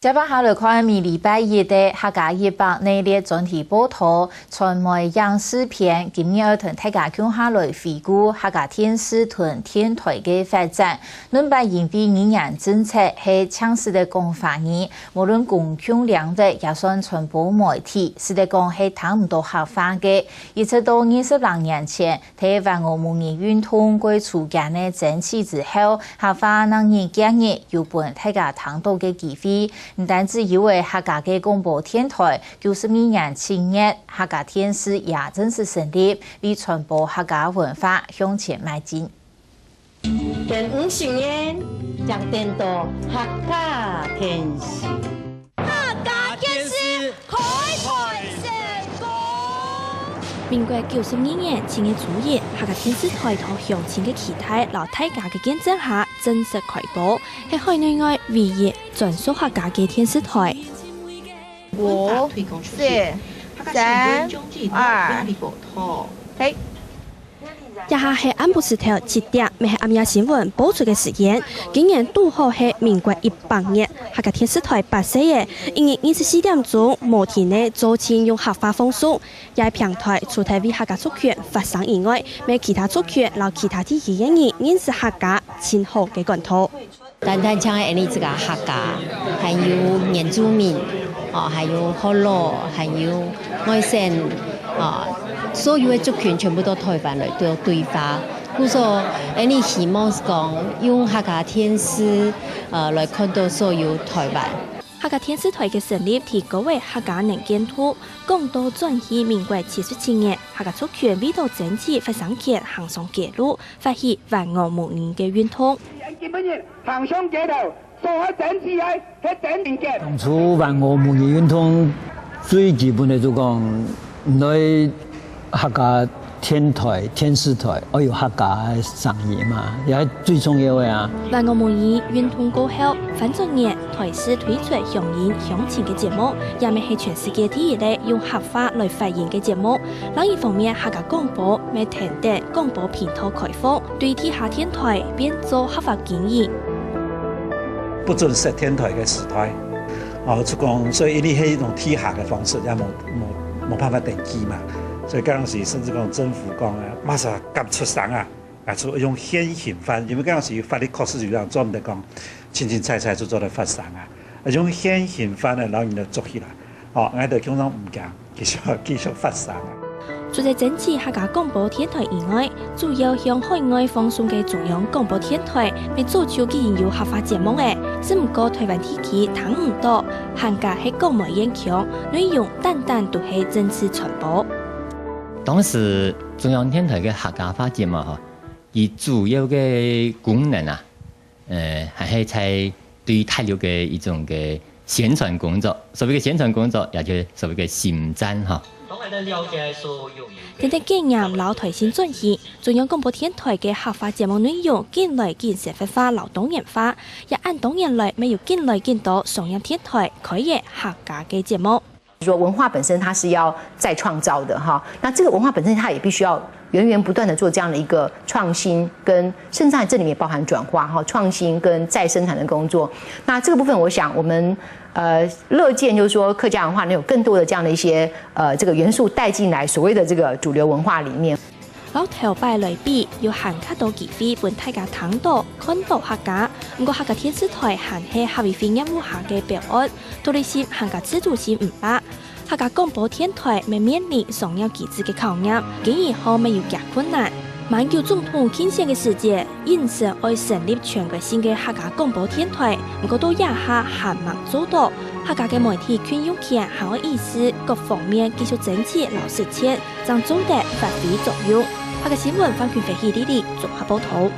接下来看明礼拜一的客家100内列专题报道，传媒影视片今年要同大家看下来回顾客家电视同电台的发展。恁把因为语言政策系强势的讲法语，无论公共领域也算传播媒体，是得讲系谈唔到合法的。一直到20年前，台湾我们的运动过初间的争取之后，合法让人建议有本大家谈到的机会。唔单止因为客家嘅广播电台92年7月，客家电视也正式成立，为传播客家文化向前迈进。第50年将颠倒客家电视，客家电视开台成功。民国92年7月初日，客家电视台同乡亲嘅期待，老大家嘅見證下正式開播，係海內外唯一專屬客家嘅電視台。5、4、3、2，嘿。以下係安布斯頭7點，咪係暗夜新聞播出嘅時間。今年拄好係民國100年，客家電視台8歲嘅，因為24點鐘無天內做前用合法風俗，也平台除咗為客家族群發聲以外，咪其他族群留其他地區嘅人認識客家前後嘅管道。單像你這個客家，還有原住民，還有河洛，還有外省，所有嘅族群全部都台灣來都對話。故所，你希望是講用客家電視，來看到所有台灣。客家電視台嘅成立，提高為客家能見度，講到轉移民國77年，客家族群為到爭取發生權行上街路，發起萬我無年嘅運動。行上街頭，做下爭取係爭取嘅。當初萬我無年運動最基本嘅就講，你客家電視台要有客家生意嘛，也係最重要嘅啊。萬我無年運動過後，反正年台視推出鄉音鄉情嘅節目，也咪係全世界第一例用合法來發言嘅節目。另一方面，客家廣播咪停電廣播頻道開放，對地下電台變做合法經營。不准設電台嘅時代，就講所以你係一種地下嘅方式，也冇辦法登記嘛。所以嗰陣時甚至講政府講啊，馬上急出省啊，就用現行法，因為嗰陣時法律確實就讓專門講清清楚楚就做嚟發省啊，用現行法咧，然後就做起來，我哋經常唔驚，繼續發省啊。除咗爭取客家廣播電台以外，主要向海外放送嘅中央廣播電台，咪做出既然有合法節目嘅，只唔過台灣地區談唔到，客家係廣播影響，內容單都係政治傳播。當時中央電台嘅客家話節目而主要嘅功能啊，係在對大陸嘅一種嘅宣傳工作，所謂嘅宣傳工作，也就是所謂嘅宣傳嚇。等等經驗老台先轉移，中央廣播電台嘅合法節目內容漸來漸社會化、勞動人化，也按多年來沒有漸來漸多商業電台開業客家嘅節目。說文化本身它是要再創造的哈，那這個文化本身它也必須要源不斷的做這樣的一個創新，跟甚至這裡面也包含轉化哈，創新跟再生產的工作。那這個部分，我想我們樂見就是說客家文化能有更多的這樣的一些這個元素帶進來所謂的這個主流文化裡面。老頭擺來比要限卡到機會本大家睇到看到客家，不過客家電視台限係合肥業務下嘅標案，獨立性客家自主性唔大。客家廣播電台未面臨商業機制嘅考驗，竟然後未有夾困難。滿叫總統傾斜嘅時節，應承愛成立全國性嘅客家廣播電台，不過到也下還沒做到。客家嘅媒體權用權還有意思，各方面繼續整治老實踐，讓做得發揮作用。客家新聞番權發起呢啲綜合報道。